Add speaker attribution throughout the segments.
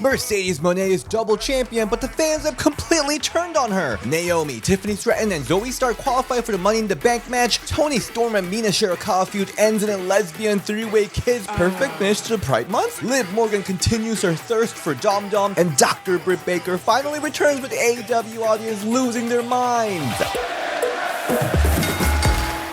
Speaker 1: Mercedes Moné is double champion, but the fans have completely turned on her. Naomi, Tiffany Stratton, and Zoey Stark qualify for the Money in the Bank match. Toni, Storm, and Mina Shirakawa feud ends in a lesbian three-way kiss. Perfect finish to the Pride Month. Liv Morgan continues her thirst for Dom Dom, and Dr. Britt Baker finally returns with the AEW audience losing their minds.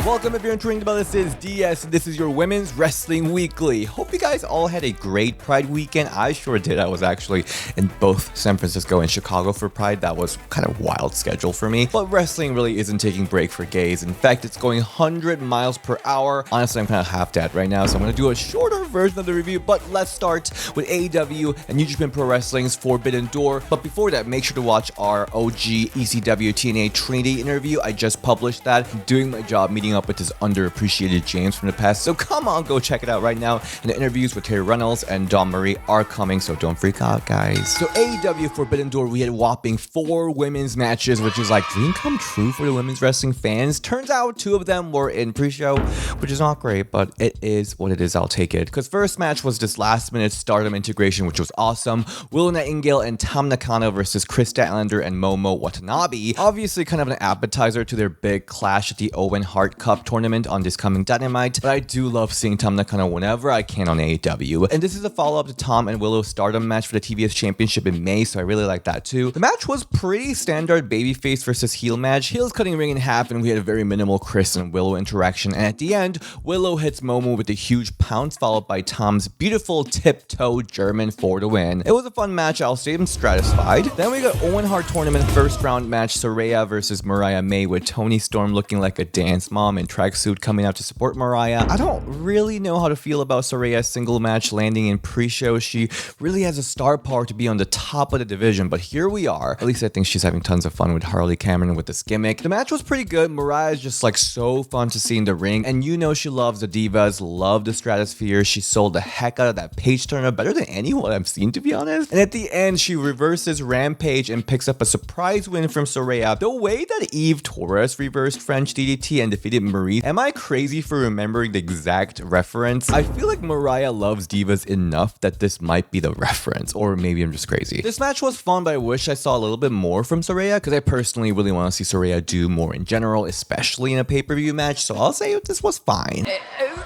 Speaker 1: Welcome if you're entering about this is DS and this is your Women's Wrestling Weekly. Hope you guys all had a great Pride weekend. I sure did. I was actually in both San Francisco and Chicago for Pride. That was kind of wild schedule for me. But wrestling really isn't taking break for gays. In fact, it's going 100 miles per hour. Honestly, I'm kind of half dead right now, so I'm going to do a shorter version of the review. But let's start with AEW and New Japan Pro Wrestling's Forbidden Door. But before that, make sure to watch our OG ECW TNA Trinity interview. I just published that. I'm doing my job meeting up with this underappreciated James from the past, so come on, go check it out right now. And the interviews with Terry Reynolds and Dawn Marie are coming, so don't freak out, guys. So AEW Forbidden Door, we had a whopping 4 women's matches, which is like dream come true for the women's wrestling fans. Turns out 2 of them were in pre-show, which is not great, but it is what it is. I'll take it. Because first match was this last-minute Stardom integration, which was awesome. Willow Nightingale and Tam Nakano versus Chris Statlander and Momo Watanabe. Obviously, kind of an appetizer to their big clash at the Owen Hart Cup tournament on this coming Dynamite, but I do love seeing Tam Nakano whenever I can on AEW. And this is a follow-up to Tom and Willow's Stardom match for the TBS Championship in May, so I really like that too. The match was pretty standard babyface versus heel match. Heels cutting the ring in half, and we had a very minimal Chris and Willow interaction, and at the end, Willow hits Momo with a huge pounce, followed by Tom's beautiful tiptoe German for the win. It was a fun match, I'll say I'm satisfied. Then we got Owen Hart Tournament first round match, Saraya versus Mariah May, with Toni Storm looking like a dance mom in tracksuit coming out to support Mariah. I don't really know how to feel about Saraya's single match landing in pre-show. She really has a star power to be on the top of the division, but here we are. At least I think she's having tons of fun with Harley Cameron with this gimmick. The match was pretty good. Mariah is just like so fun to see in the ring, and you know she loves the divas, love the stratosphere. She sold the heck out of that page turner better than anyone I've seen, to be honest. And at the end, she reverses Rampage and picks up a surprise win from Saraya. The way that Eve Torres reversed French DDT and defeated Marie. Am I crazy for remembering the exact reference? I feel like Mariah loves divas enough that this might be the reference, or maybe I'm just crazy. This match was fun, but I wish I saw a little bit more from Saraya, because I personally really want to see Saraya do more in general, especially in a pay-per-view match, so I'll say this was fine.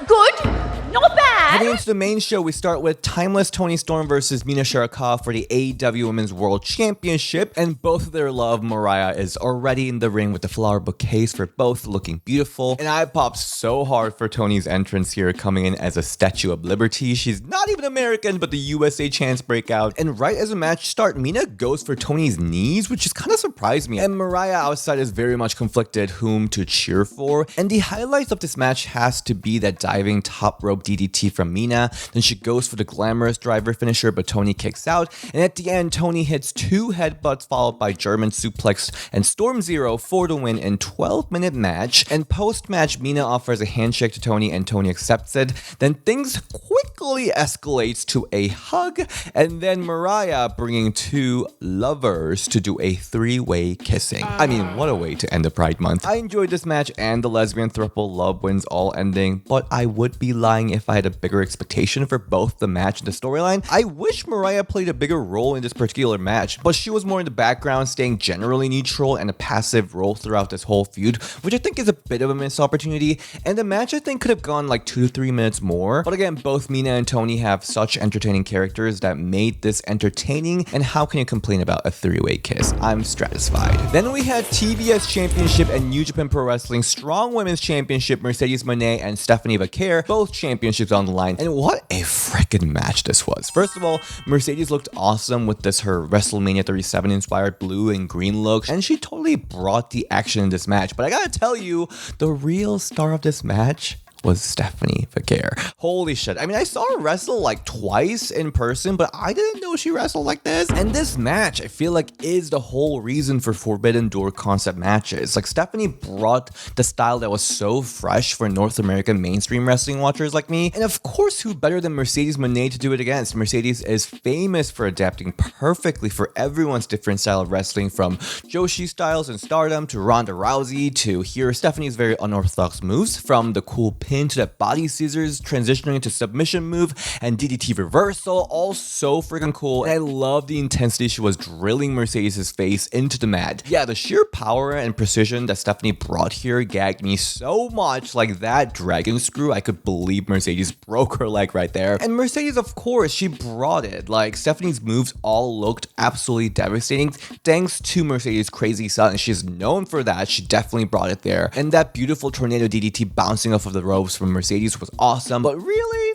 Speaker 2: Good, not bad.
Speaker 1: Heading into the main show, we start with Timeless Toni Storm versus Mina Shirakawa for the AEW Women's World Championship, and both of their love, Mariah is already in the ring with the flower bouquets for both, looking beautiful, and I popped so hard for Toni's entrance here, coming in as a Statue of Liberty. She's not even American, but the USA chants break out, and right as the match starts, Mina goes for Toni's knees, which just kind of surprised me, and Mariah outside is very much conflicted whom to cheer for, and the highlights of this match has to be that diving top rope DDT from Mina. Then she goes for the glamorous driver finisher, but Toni kicks out, and at the end, Toni hits 2 headbutts followed by German suplex and Storm Zero for the win in 12-minute match, and post-match, Mina offers a handshake to Toni and Toni accepts it. Then things quickly escalates to a hug, and then Mariah bringing 2 lovers to do a 3-way kissing. I mean, what a way to end the Pride Month. I enjoyed this match and the lesbian throuple love wins all ending, but I would be lying if I had a bigger expectation for both the match and the storyline. I wish Mariah played a bigger role in this particular match, but she was more in the background, staying generally neutral and a passive role throughout this whole feud, which I think is a bit of a missed opportunity, and the match I think could have gone like 2 to 3 minutes more. But again, both Mina and Toni have such entertaining characters that made this entertaining, and how can you complain about a 3-way kiss? I'm satisfied. Then we had TBS Championship and New Japan Pro Wrestling Strong Women's Championship, Mercedes Moné and Stephanie Vaquer, both championships on the line, and what a freaking match this was. First of all, Mercedes looked awesome with this her WrestleMania 37 inspired blue and green look, and she totally brought the action in this match. But I gotta tell you, the real star of this match was Stephanie Vaquer. Holy shit. I mean, I saw her wrestle like twice in person, but I didn't know she wrestled like this. And this match, I feel like, is the whole reason for Forbidden Door concept matches. Like, Stephanie brought the style that was so fresh for North American mainstream wrestling watchers like me. And of course, who better than Mercedes Moné to do it against? Mercedes is famous for adapting perfectly for everyone's different style of wrestling, from Joshi styles and Stardom to Ronda Rousey to here Stephanie's very unorthodox moves, from the cool pin to that body scissors, transitioning into submission move and DDT reversal, all so freaking cool. And I love the intensity she was drilling Mercedes' face into the mat. Yeah, the sheer power and precision that Stephanie brought here gagged me so much. Like that dragon screw, I could believe Mercedes broke her leg right there. And Mercedes, of course, she brought it. Like Stephanie's moves all looked absolutely devastating thanks to Mercedes' crazy son. She's known for that. She definitely brought it there. And that beautiful tornado DDT bouncing off of the ropes from Mercedes was awesome. But really,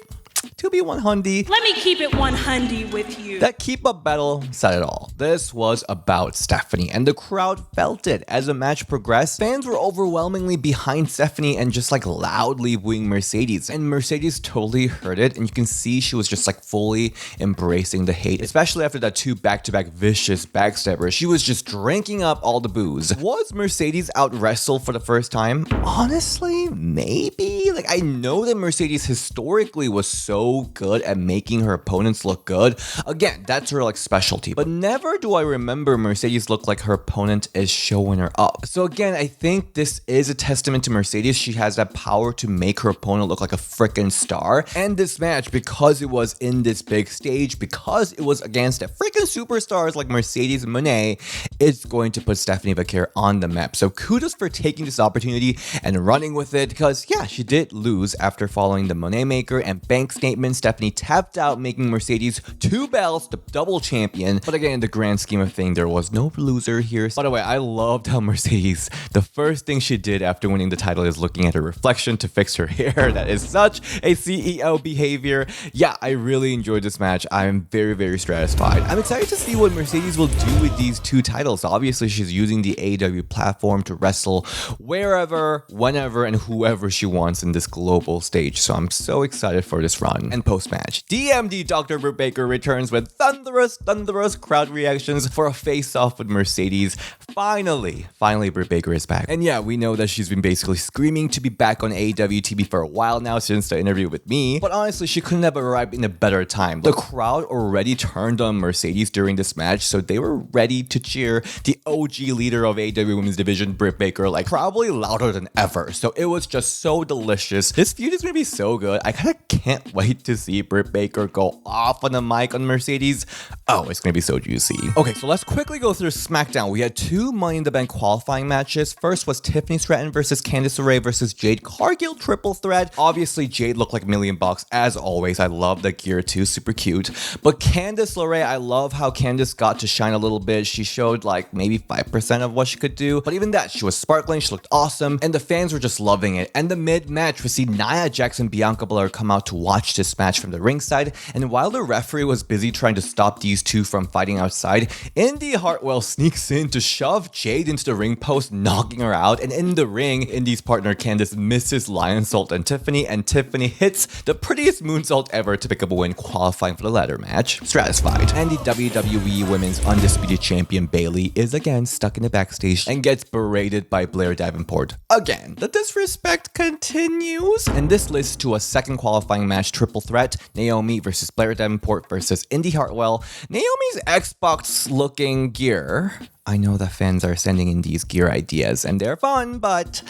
Speaker 1: to be 100.
Speaker 3: Let me keep it 100 with you.
Speaker 1: That keep up battle said it all. This was about Stephanie, and the crowd felt it. As the match progressed, fans were overwhelmingly behind Stephanie and just like loudly booing Mercedes. And Mercedes totally heard it, and you can see she was just like fully embracing the hate, especially after that 2 back-to-back vicious backstabbers. She was just drinking up all the booze. Was Mercedes out wrestled for the first time? Honestly, maybe. Like I know that Mercedes historically was so good at making her opponents look good. Again, that's her like specialty. But never do I remember Mercedes look like her opponent is showing her up. So again, I think this is a testament to Mercedes. She has that power to make her opponent look like a freaking star. And this match, because it was in this big stage, because it was against a freaking superstars like Mercedes and Moné, it's going to put Stephanie Vaquer on the map. So kudos for taking this opportunity and running with it, because yeah, she did lose after following the Moné Maker and Bank statement. Stephanie tapped out, making Mercedes 2 belts, the double champion. But again, in the grand scheme of things, there was no loser here. By the way, I loved how Mercedes, the first thing she did after winning the title is looking at her reflection to fix her hair. That is such a CEO behavior. Yeah, I really enjoyed this match. I'm very, very satisfied. I'm excited to see what Mercedes will do with these 2 titles. Obviously, she's using the AEW platform to wrestle wherever, whenever, and whoever she wants in this global stage. So I'm so excited for this run. And post-match, DMD Dr. Britt Baker returns with thunderous crowd reactions for a face-off with Mercedes. Finally, Britt Baker is back. And yeah, we know that she's been basically screaming to be back on AEW TV for a while now since the interview with me. But honestly, she couldn't have arrived in a better time. The crowd already turned on Mercedes during this match, so they were ready to cheer the OG leader of AEW Women's Division, Britt Baker, like probably louder than ever. So it was just so delicious. This feud is going to be so good. I kind of can't wait to see Britt Baker go off on the mic on Mercedes. Oh, it's gonna be so juicy. Okay, so let's quickly go through SmackDown. We had 2 Money in the Bank qualifying matches. First was Tiffany Stratton versus Candice LeRae versus Jade Cargill triple threat. Obviously, Jade looked like $1,000,000 as always. I love the gear too, super cute. But Candice LeRae, I love how Candice got to shine a little bit. She showed like maybe 5% of what she could do. But even that, she was sparkling, she looked awesome, and the fans were just loving it. And the mid-match, we see Nia Jax and Bianca Belair come out to watch this match from the ringside, and while the referee was busy trying to stop these 2 from fighting outside, Indy Hartwell sneaks in to shove Jade into the ring post, knocking her out. And in the ring, Indy's partner Candice misses Lionsault and Tiffany hits the prettiest moonsault ever to pick up a win, qualifying for the ladder match. Satisfied. And the WWE Women's Undisputed Champion Bayley is again stuck in the backstage and gets berated by Blair Davenport. Again, the disrespect continues. And this leads to a second qualifying match, triple threat, Naomi versus Blair Davenport versus Indy Hartwell. Naomi's Xbox looking gear. I know that fans are sending in these gear ideas and they're fun, but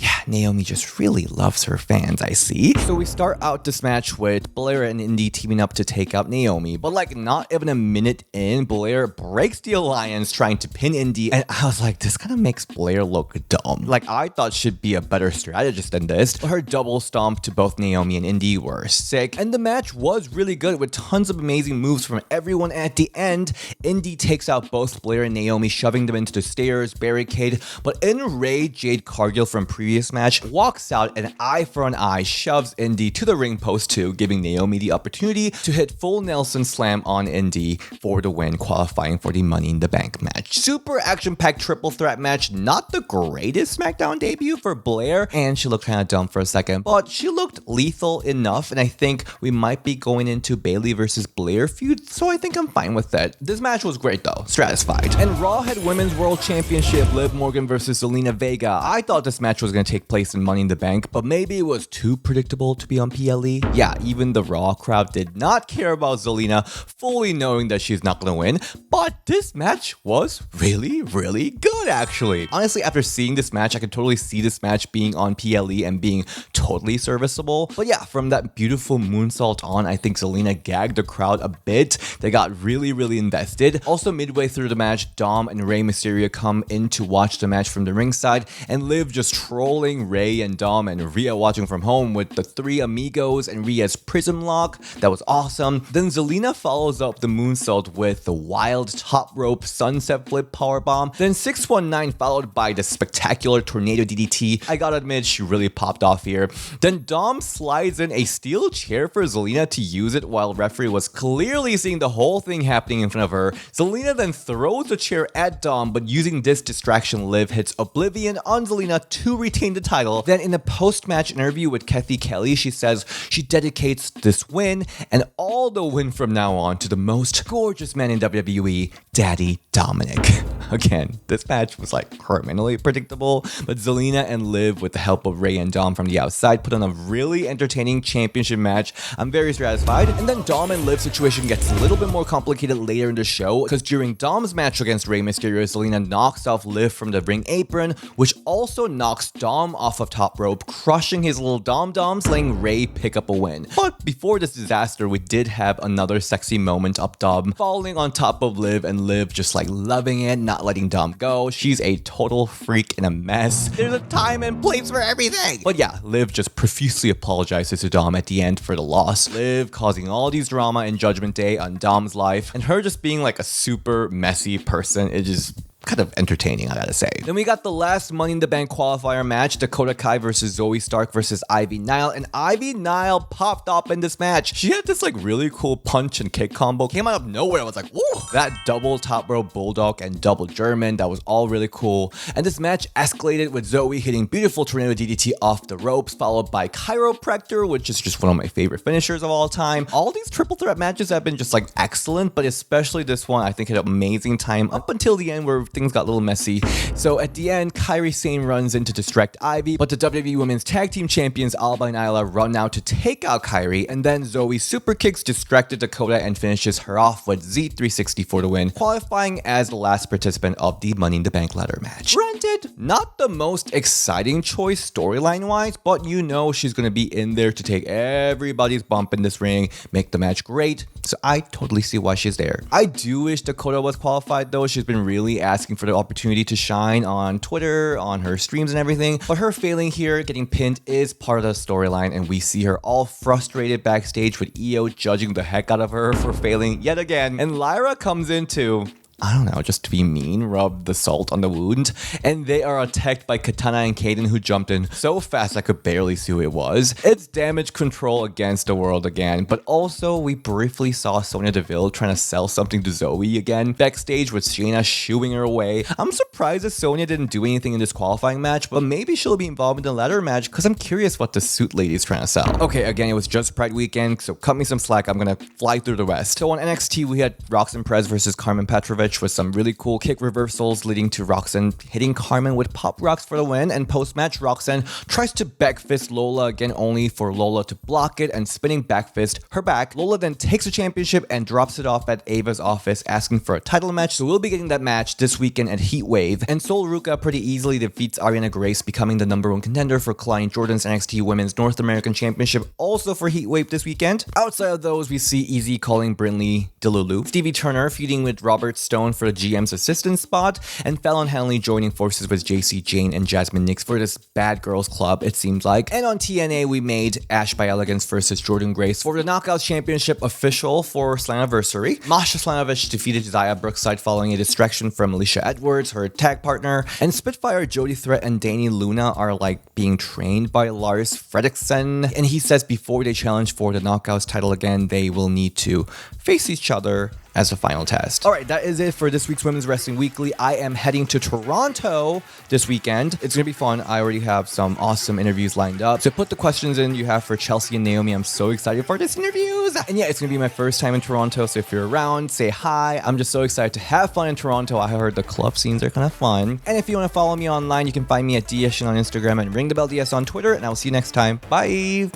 Speaker 1: yeah, Naomi just really loves her fans, I see. So we start out this match with Blair and Indy teaming up to take out Naomi. But like not even a minute in, Blair breaks the alliance trying to pin Indy. And I was like, this kind of makes Blair look dumb. Like I thought she'd be a better strategist than this. Her double stomp to both Naomi and Indy were sick. And the match was really good with tons of amazing moves from everyone. At the end, Indy takes out both Blair and Naomi, shoving them into the stairs, barricade. But enraged Jade Cargill from previous match walks out and eye for an eye shoves Indy to the ring post too, giving Naomi the opportunity to hit full Nelson slam on Indy for the win, qualifying for the Money in the Bank match. Super action-packed triple threat match. Not the greatest SmackDown debut for Blair, and she looked kind of dumb for a second, but she looked lethal enough, and I think we might be going into Bayley versus Blair feud, so I think I'm fine with that. This match was great though, satisfied. And Raw had Women's World Championship, Liv Morgan versus Zelina Vega. I thought this match was going to take place in Money in the Bank, but maybe it was too predictable to be on PLE. Yeah, even the Raw crowd did not care about Zelina, fully knowing that she's not going to win, but this match was really, really good actually. Honestly, after seeing this match, I could totally see this match being on PLE and being totally serviceable. But yeah, from that beautiful moonsault on, I think Zelina gagged the crowd a bit. They got really, really invested. Also, midway through the match, Dom and Rey Mysterio come in to watch the match from the ringside, and Liv just trolling Rey and Dom, and Rhea watching from home with the three amigos and Rhea's prism lock. That was awesome. Then Zelina follows up the moonsault with the wild top rope sunset flip powerbomb. Then 619 followed by the spectacular tornado DDT. I gotta admit, she really popped off here. Then Dom slides in a steel chair for Zelina to use it while referee was clearly seeing the whole thing happening in front of her. Zelina then throws the chair at Dom, but using this distraction, Liv hits Oblivion on Zelina to retain the title. Then in a post-match interview with Kathy Kelly, she says she dedicates this win and all the win from now on to the most gorgeous man in WWE, Daddy Dominik. Again, this match was like criminally predictable, but Zelina and Liv, with the help of Rey and Dom from the outside, put on a really entertaining championship match. I'm very satisfied. And then Dom and Liv's situation gets a little bit more complicated later in the show, because during Dom's match against Rey Mysterio, Zelina knocks off Liv from the ring apron, which also knocks Dom off of top rope, crushing his little dom-doms, letting Rey pick up a win. But before this disaster, we did have another sexy moment of Dom falling on top of Liv, and Liv just like loving it, not letting Dom go. She's a total freak and a mess. There's a time and place for everything. But yeah, Liv just profusely apologizes to Dom at the end for the loss. Liv causing all these drama in Judgment Day on Dom's life, and her just being like a super messy person. It just kind of entertaining, I gotta say. Then we got the last Money in the Bank qualifier match, Dakota Kai versus Zoey Stark versus Ivy Nile, and Ivy Nile popped up in this match. She had this like really cool punch and kick combo, came out of nowhere. I was like, whoa! That double top rope bulldog and double German, that was all really cool. And this match escalated with Zoey hitting beautiful tornado DDT off the ropes, followed by chiropractor, which is just one of my favorite finishers of all time. All these triple threat matches have been just like excellent, but especially this one, I think had an amazing time up until the end where things got a little messy. So at the end, Kairi Sane runs in to distract Ivy, but the WWE Women's Tag Team Champions Alba and Nyla run out to take out Kairi, and then Zoey super kicks distracted Dakota and finishes her off with Z360 for the win, qualifying as the last participant of the Money in the Bank ladder match. Granted, not the most exciting choice storyline-wise, but you know she's going to be in there to take everybody's bump in this ring, make the match great, so I totally see why she's there. I do wish Dakota was qualified though. She's been really asking for the opportunity to shine on Twitter, on her streams and everything, but her failing here, getting pinned, is part of the storyline, and we see her all frustrated backstage with Io judging the heck out of her for failing yet again, and Lyra comes in to, I don't know, just to be mean, rub the salt on the wound, and they are attacked by Katana and Kaden, who jumped in so fast I could barely see who it was. It's damage control against the world again, but also we briefly saw Sonya Deville trying to sell something to Zoey again, backstage with Shayna shooing her away. I'm surprised that Sonya didn't do anything in this qualifying match, but maybe she'll be involved in the ladder match, because I'm curious what the suit lady is trying to sell. Okay, again, it was just Pride Weekend, so cut me some slack, I'm gonna fly through the rest. So on NXT, we had Roxanne Perez versus Carmen Petrovich, with some really cool kick reversals leading to Roxanne hitting Carmen with pop rocks for the win, and post-match Roxanne tries to backfist Lola again, only for Lola to block it and spinning backfist her back. Lola then takes the championship and drops it off at Ava's office asking for a title match, so we'll be getting that match this weekend at Heat Wave. And Sol Ruca pretty easily defeats Ariana Grace, becoming the #1 contender for Kalani Jordan's NXT Women's North American Championship, also for Heat Wave this weekend. Outside of those, we see Easy calling Brinley Delulu, Stevie Turner feuding with Robert Stone for the GM's assistant spot, and Fallon Henley joining forces with JC Jane and Jasmine Nix for this bad girls club, it seems like. And on TNA, we made Ash by Elegance versus Jordan Grace for the Knockouts Championship official for Slammiversary. Masha Slamovich defeated Zaya Brookside following a distraction from Alicia Edwards, her tag partner, and Spitfire, Jody Threat, and Danny Luna are like being trained by Lars Fredriksson, and he says before they challenge for the Knockouts title again, they will need to face each other as a final test. All right, that is it for this week's Women's Wrestling Weekly. I am heading to Toronto this weekend. It's going to be fun. I already have some awesome interviews lined up. So put the questions in you have for Chelsea and Naomi. I'm so excited for these interviews. And yeah, it's going to be my first time in Toronto. So if you're around, say hi. I'm just so excited to have fun in Toronto. I heard the club scenes are kind of fun. And if you want to follow me online, you can find me at DSN on Instagram and Ring the Bell DS on Twitter. And I will see you next time. Bye.